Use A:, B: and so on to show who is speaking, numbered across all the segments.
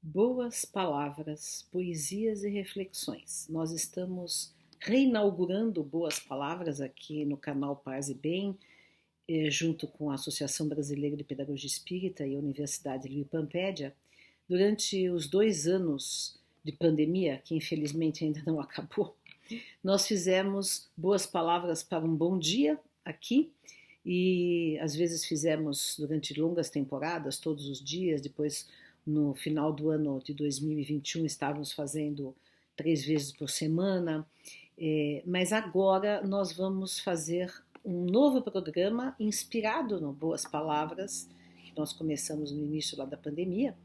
A: Boas palavras, poesias e reflexões. Nós estamos reinaugurando Boas Palavras aqui no canal Paz e Bem, junto com a Associação Brasileira de Pedagogia Espírita e a Universidade Livre Pampédia. Durante os 2 anos de pandemia, que infelizmente ainda não acabou, nós fizemos Boas Palavras para um Bom Dia aqui, e às vezes fizemos durante longas temporadas, todos os dias. Depois, no final do ano de 2021, estávamos fazendo 3 vezes por semana, mas agora nós vamos fazer um novo programa inspirado no Boas Palavras, que nós começamos no início lá da pandemia,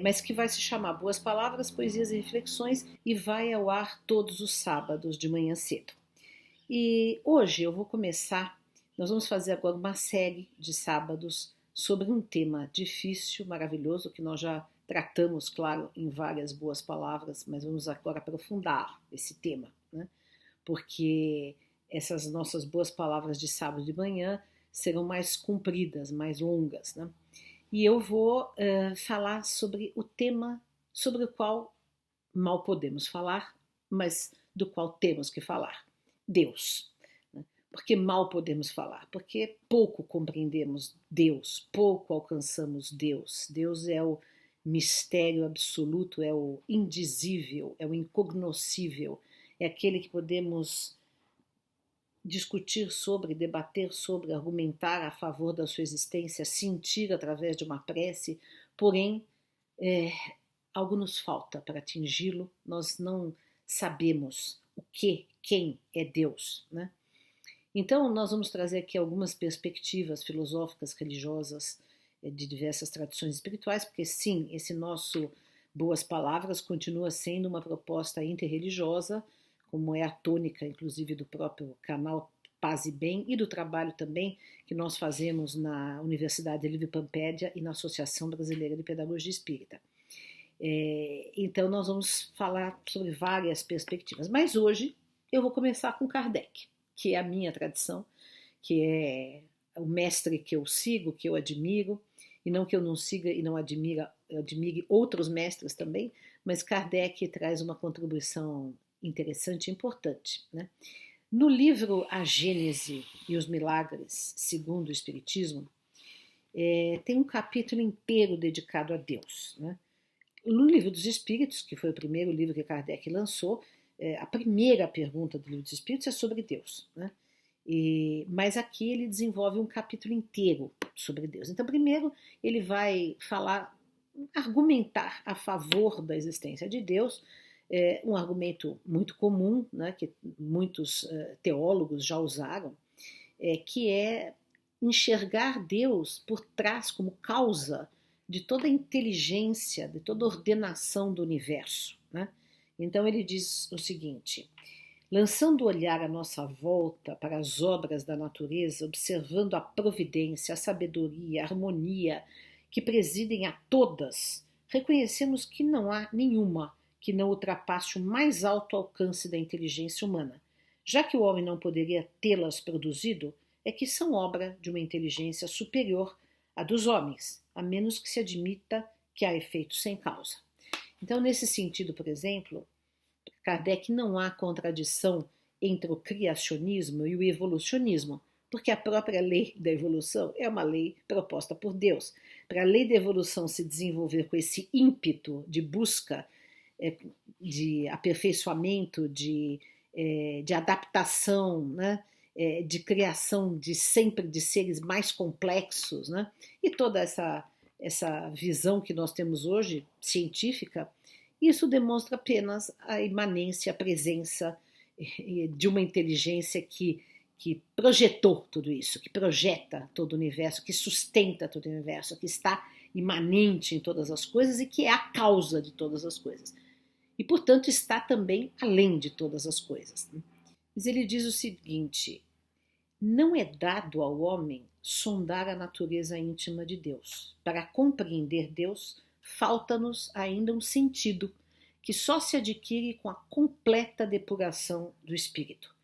A: mas que vai se chamar Boas Palavras, Poesias e Reflexões, e vai ao ar todos os sábados de manhã cedo. E hoje nós vamos fazer agora uma série de sábados sobre um tema difícil, maravilhoso, que nós já tratamos, claro, em várias Boas Palavras, mas vamos agora aprofundar esse tema, né? Porque essas nossas Boas Palavras de sábado de manhã serão mais compridas, mais longas, né? E eu vou falar sobre o tema sobre o qual mal podemos falar, mas do qual temos que falar: Deus. Porque mal podemos falar, porque pouco compreendemos Deus, pouco alcançamos Deus. Deus é o mistério absoluto, é o indizível, é o incognoscível, é aquele que podemos discutir sobre, debater sobre, argumentar a favor da sua existência, sentir através de uma prece, porém, algo nos falta para atingi-lo. Nós não sabemos quem é Deus, né? Então, nós vamos trazer aqui algumas perspectivas filosóficas, religiosas, de diversas tradições espirituais, porque sim, esse nosso Boas Palavras continua sendo uma proposta interreligiosa, como é a tônica, inclusive, do próprio canal Paz e Bem e do trabalho também que nós fazemos na Universidade Livre Pampédia e na Associação Brasileira de Pedagogia Espírita. Então, nós vamos falar sobre várias perspectivas, mas hoje eu vou começar com Kardec, que é a minha tradição, que é o mestre que eu sigo, que eu admiro, e não que eu não siga e não admire outros mestres também, mas Kardec traz uma contribuição interessante e importante, né? No livro A Gênese e os Milagres, segundo o Espiritismo, tem um capítulo inteiro dedicado a Deus, né? No Livro dos Espíritos, que foi o primeiro livro que Kardec lançou, a primeira pergunta do Livro dos Espíritos é sobre Deus, né? Mas aqui ele desenvolve um capítulo inteiro sobre Deus. Então, primeiro ele vai argumentar a favor da existência de Deus, um argumento muito comum, né, que muitos teólogos já usaram, que é enxergar Deus por trás como causa de toda a inteligência, de toda a ordenação do universo, né? Então ele diz o seguinte: lançando o olhar à nossa volta para as obras da natureza, observando a providência, a sabedoria, a harmonia que presidem a todas, reconhecemos que não há nenhuma que não ultrapasse o mais alto alcance da inteligência humana. Já que o homem não poderia tê-las produzido, é que são obra de uma inteligência superior à dos homens, a menos que se admita que há efeitos sem causa. Então, nesse sentido, por exemplo, Kardec não há contradição entre o criacionismo e o evolucionismo, porque a própria lei da evolução é uma lei proposta por Deus. Para a lei da evolução se desenvolver com esse ímpeto de busca, de aperfeiçoamento, de adaptação, né? De criação sempre de seres mais complexos, né? E toda essa visão que nós temos hoje, científica, isso demonstra apenas a imanência, a presença de uma inteligência que projetou tudo isso, que projeta todo o universo, que sustenta todo o universo, que está imanente em todas as coisas e que é a causa de todas as coisas. E, portanto, está também além de todas as coisas. Mas ele diz o seguinte: não é dado ao homem sondar a natureza íntima de Deus. Para compreender Deus, falta-nos ainda um sentido que só se adquire com a completa depuração do espírito.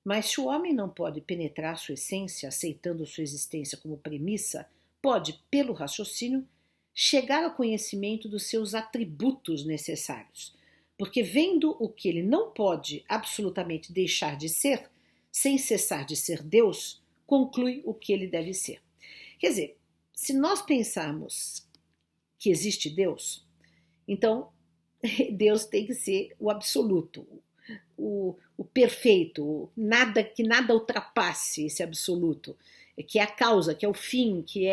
A: Mas se o homem não pode penetrar sua essência, aceitando sua existência como premissa, pode, pelo raciocínio, chegar ao conhecimento dos seus atributos necessários, porque vendo o que ele não pode absolutamente deixar de ser, sem cessar de ser Deus, conclui o que ele deve ser. Quer dizer, se nós pensarmos que existe Deus, então Deus tem que ser o absoluto, o perfeito, que nada ultrapasse esse absoluto, que é a causa, que é o fim, que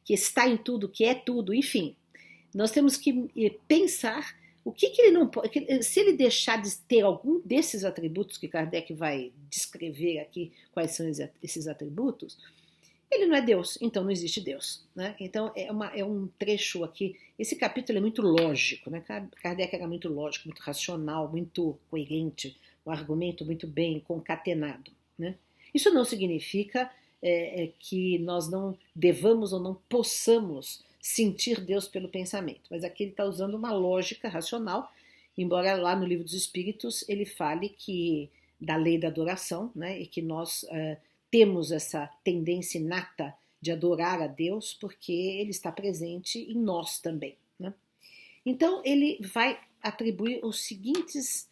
A: está em tudo, que é tudo, enfim. Nós temos que pensar o que ele não pode, se ele deixar de ter algum desses atributos que Kardec vai descrever aqui, quais são esses atributos, ele não é Deus, então não existe Deus. Né? Então é um trecho aqui, esse capítulo é muito lógico, né? Kardec era muito lógico, muito racional, muito coerente, o argumento muito bem concatenado. Né? Isso não significa que nós não devamos ou não possamos sentir Deus pelo pensamento, mas aqui ele está usando uma lógica racional, embora lá no Livro dos Espíritos ele fale que da lei da adoração, né? E que nós temos essa tendência inata de adorar a Deus porque ele está presente em nós também. Né? Então ele vai atribuir os seguintes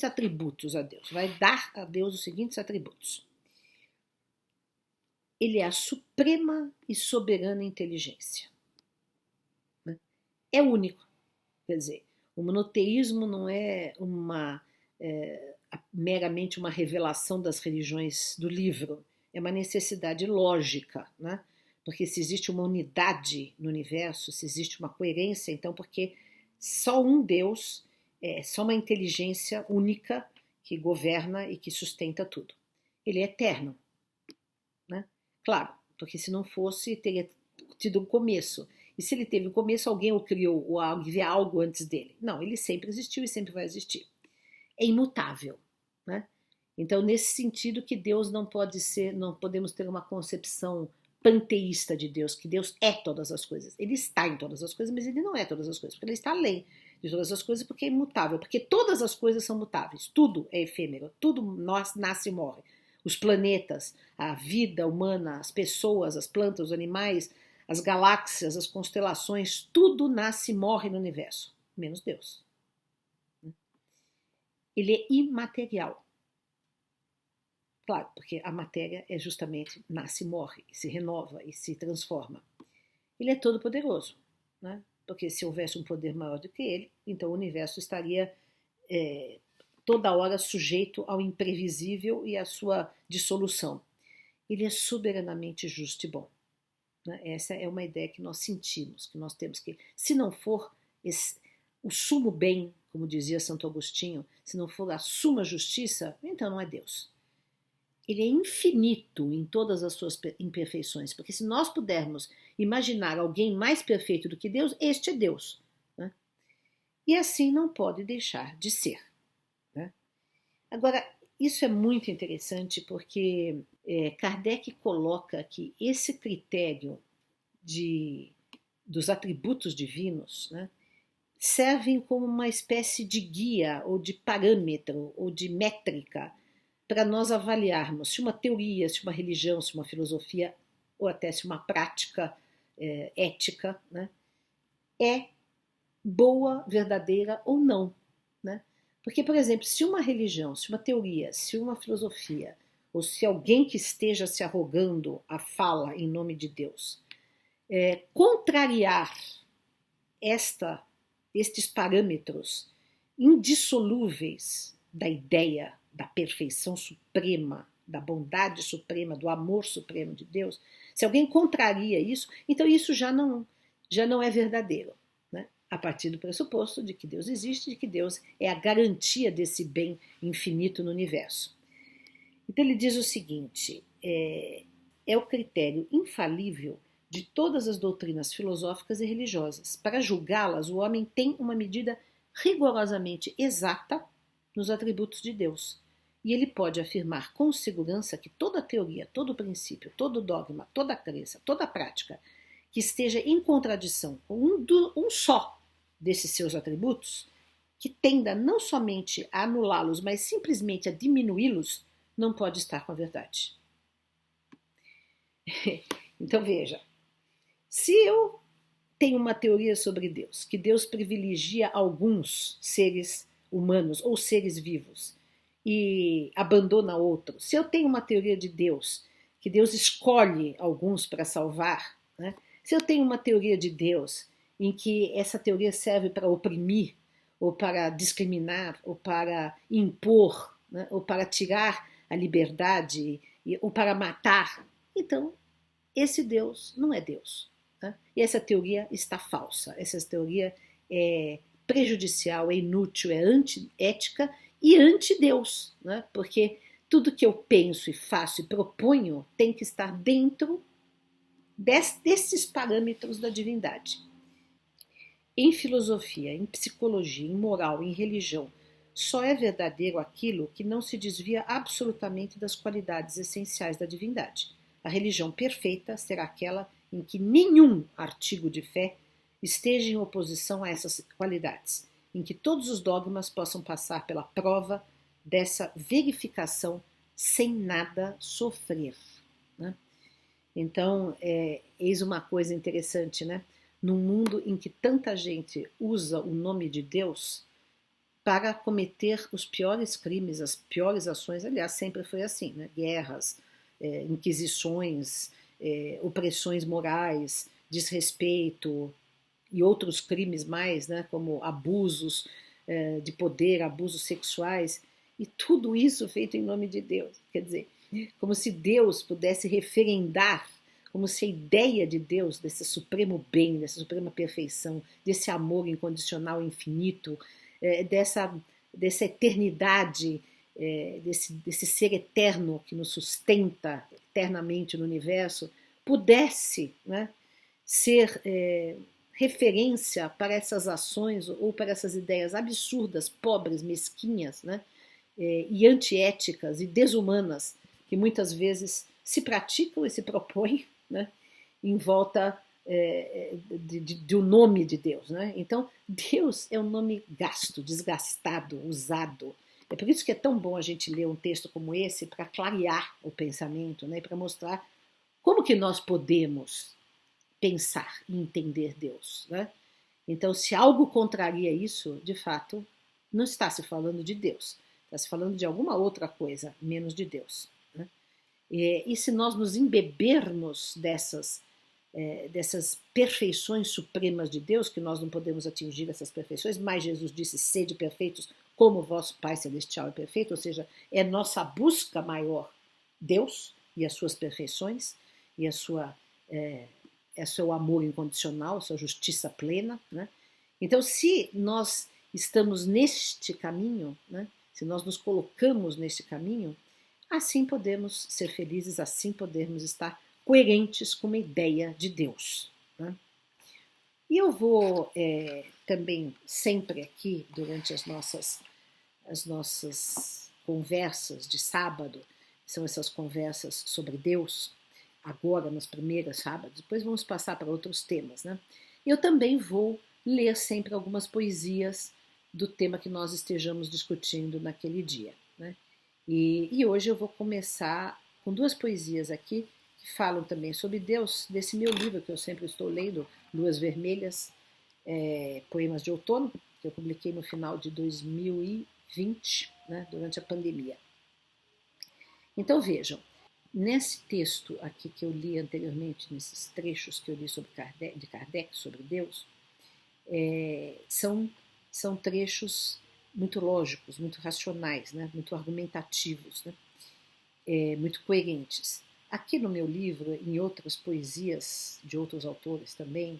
A: atributos a Deus, vai dar a Deus os seguintes atributos. Ele é a suprema e soberana inteligência. Né? É único. Quer dizer, o monoteísmo não é meramente uma revelação das religiões do livro, é uma necessidade lógica, né? Porque se existe uma unidade no universo, se existe uma coerência, então porque só um Deus, só uma inteligência única que governa e que sustenta tudo. Ele é eterno, né? Claro, porque se não fosse, teria tido um começo. E se ele teve um começo, alguém o criou, ou havia algo antes dele. Não, ele sempre existiu e sempre vai existir. É imutável. Né? Então, nesse sentido que Deus não podemos ter uma concepção panteísta de Deus, que Deus é todas as coisas. Ele está em todas as coisas, mas ele não é todas as coisas, porque ele está além de todas as coisas, porque é imutável, porque todas as coisas são mutáveis, tudo é efêmero, tudo nasce e morre. Os planetas, a vida humana, as pessoas, as plantas, os animais, as galáxias, as constelações, tudo nasce e morre no universo, menos Deus. Ele é imaterial. Claro, porque a matéria é justamente nasce e morre, e se renova e se transforma. Ele é todo poderoso, né? Porque se houvesse um poder maior do que ele, então o universo estaria toda hora sujeito ao imprevisível e à sua dissolução. Ele é soberanamente justo e bom. Né? Essa é uma ideia que nós sentimos, que nós temos que, se não for o sumo bem, como dizia Santo Agostinho, se não for a suma justiça, então não é Deus. Ele é infinito em todas as suas imperfeições, porque se nós pudermos imaginar alguém mais perfeito do que Deus, este é Deus. Né? E assim não pode deixar de ser. Né? Agora, isso é muito interessante porque Kardec coloca que esse critério dos atributos divinos, né, servem como uma espécie de guia ou de parâmetro ou de métrica para nós avaliarmos se uma teoria, se uma religião, se uma filosofia ou até se uma prática ética, né, é boa, verdadeira ou não. Né? Porque, por exemplo, se uma religião, se uma teoria, se uma filosofia ou se alguém que esteja se arrogando a fala em nome de Deus contrariar estes parâmetros indissolúveis da ideia da perfeição suprema, da bondade suprema, do amor supremo de Deus, se alguém contraria isso, então isso já não é verdadeiro, né? A partir do pressuposto de que Deus existe, de que Deus é a garantia desse bem infinito no universo. Então ele diz o seguinte, é o critério infalível de todas as doutrinas filosóficas e religiosas. Para julgá-las, o homem tem uma medida rigorosamente exata nos atributos de Deus. E ele pode afirmar com segurança que toda teoria, todo princípio, todo dogma, toda crença, toda prática que esteja em contradição com um só desses seus atributos, que tenda não somente a anulá-los, mas simplesmente a diminuí-los, não pode estar com a verdade. Então veja, Se eu tenho uma teoria sobre Deus, que Deus privilegia alguns seres humanos ou seres vivos e abandona outros, se eu tenho uma teoria de Deus, que Deus escolhe alguns para salvar, né? Se eu tenho uma teoria de Deus em que essa teoria serve para oprimir, ou para discriminar, ou para impor, né? Ou para tirar a liberdade, ou para matar, então esse Deus não é Deus. Tá? E essa teoria está falsa. Essa teoria é prejudicial, é inútil, é antiética e anti-Deus, né? Porque tudo que eu penso e faço e proponho tem que estar dentro desses parâmetros da divindade. Em filosofia, em psicologia, em moral, em religião, só é verdadeiro aquilo que não se desvia absolutamente das qualidades essenciais da divindade. A religião perfeita será aquela em que nenhum artigo de fé esteja em oposição a essas qualidades, em que todos os dogmas possam passar pela prova dessa verificação sem nada sofrer. Né? Então, eis uma coisa interessante, né? Num mundo em que tanta gente usa o nome de Deus para cometer os piores crimes, as piores ações, aliás, sempre foi assim, né? Guerras, inquisições, opressões morais, desrespeito e outros crimes mais, né? Como abusos de poder, abusos sexuais, e tudo isso feito em nome de Deus. Quer dizer, como se Deus pudesse referendar, como se a ideia de Deus, desse supremo bem, dessa suprema perfeição, desse amor incondicional infinito, dessa eternidade, desse ser eterno que nos sustenta eternamente no universo, pudesse, né, ser referência para essas ações ou para essas ideias absurdas, pobres, mesquinhas, né, e antiéticas e desumanas que muitas vezes se praticam e se propõem, né, em volta do nome de Deus. Né? Então, Deus é um nome gasto, desgastado, usado. É por isso que é tão bom a gente ler um texto como esse para clarear o pensamento, né, para mostrar como que nós podemos pensar e entender Deus. Né? Então, se algo contraria isso, de fato, não está se falando de Deus, está se falando de alguma outra coisa, menos de Deus. Né? E se nós nos embebermos dessas perfeições supremas de Deus, que nós não podemos atingir essas perfeições, mas Jesus disse, sede perfeitos como o vosso Pai Celestial é perfeito, ou seja, é nossa busca maior Deus e as suas perfeições e seu amor incondicional, a sua justiça plena. Né? Então, se nós estamos neste caminho, né, se nós nos colocamos neste caminho, assim podemos ser felizes, assim podemos estar coerentes com uma ideia de Deus. Né? E eu vou também sempre aqui, durante as nossas conversas de sábado, são essas conversas sobre Deus, agora nas primeiras sábados, depois vamos passar para outros temas. Né? Eu também vou ler sempre algumas poesias do tema que nós estejamos discutindo naquele dia. Né? E hoje eu vou começar com duas poesias aqui, que falam também sobre Deus, desse meu livro que eu sempre estou lendo, Luas Vermelhas, Poemas de Outono, que eu publiquei no final de 2020, né, durante a pandemia. Então vejam, nesse texto aqui que eu li anteriormente, nesses trechos que eu li de Kardec sobre Deus, são trechos muito lógicos, muito racionais, né, muito argumentativos, né, muito coerentes. Aqui no meu livro, em outras poesias de outros autores também,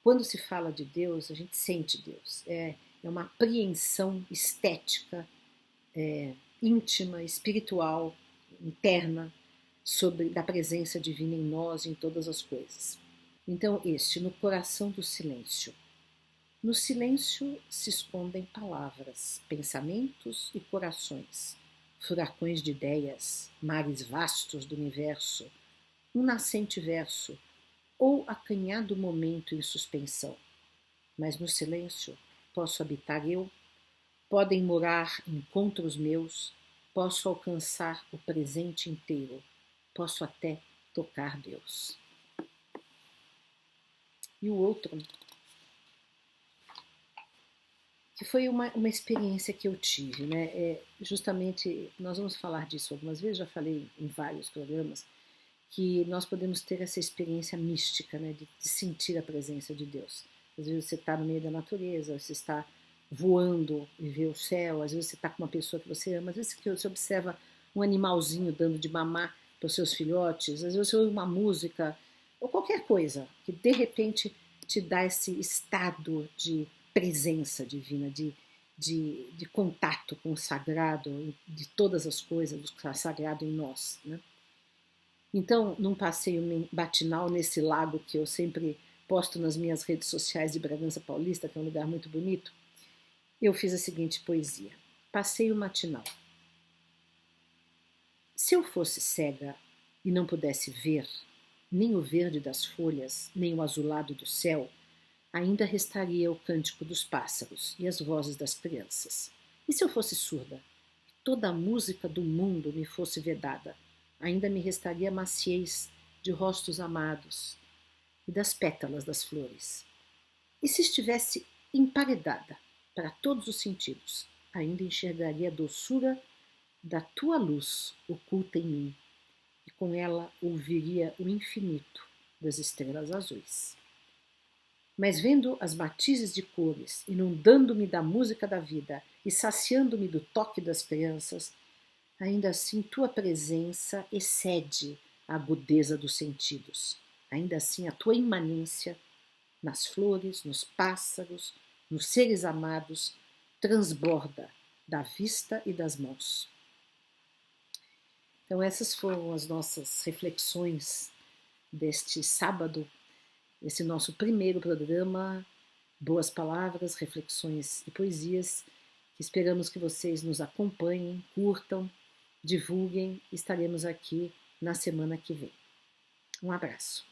A: quando se fala de Deus, a gente sente Deus. É uma apreensão estética, íntima, espiritual, interna, da presença divina em nós e em todas as coisas. Então, no coração do silêncio. No silêncio se escondem palavras, pensamentos e corações, furacões de ideias, mares vastos do universo, um nascente verso ou acanhado momento em suspensão. Mas no silêncio posso habitar eu, podem morar encontros meus, posso alcançar o presente inteiro, posso até tocar Deus. E o outro, que foi uma experiência que eu tive, né? Justamente, nós vamos falar disso algumas vezes, já falei em vários programas, que nós podemos ter essa experiência mística, né? De sentir a presença de Deus. Às vezes você está no meio da natureza, você está voando e vê o céu, às vezes você está com uma pessoa que você ama, às vezes você observa um animalzinho dando de mamar para os seus filhotes, às vezes você ouve uma música, ou qualquer coisa, que de repente te dá esse estado de presença divina, de contato com o sagrado, de todas as coisas, do sagrado em nós. Né? Então, num passeio matinal nesse lago que eu sempre posto nas minhas redes sociais de Bragança Paulista, que é um lugar muito bonito, eu fiz a seguinte poesia: passeio matinal. Se eu fosse cega e não pudesse ver nem o verde das folhas, nem o azulado do céu, ainda restaria o cântico dos pássaros e as vozes das crianças. E se eu fosse surda, toda a música do mundo me fosse vedada, ainda me restaria a maciez de rostos amados e das pétalas das flores. E se estivesse emparedada para todos os sentidos, ainda enxergaria a doçura da tua luz oculta em mim, e com ela ouviria o infinito das estrelas azuis. Mas vendo as matizes de cores, inundando-me da música da vida e saciando-me do toque das crianças, ainda assim tua presença excede a agudeza dos sentidos. Ainda assim a tua imanência nas flores, nos pássaros, nos seres amados, transborda da vista e das mãos. Então essas foram as nossas reflexões deste sábado, esse nosso primeiro programa, Boas Palavras, Reflexões e Poesias, que esperamos que vocês nos acompanhem, curtam, divulguem, estaremos aqui na semana que vem. Um abraço.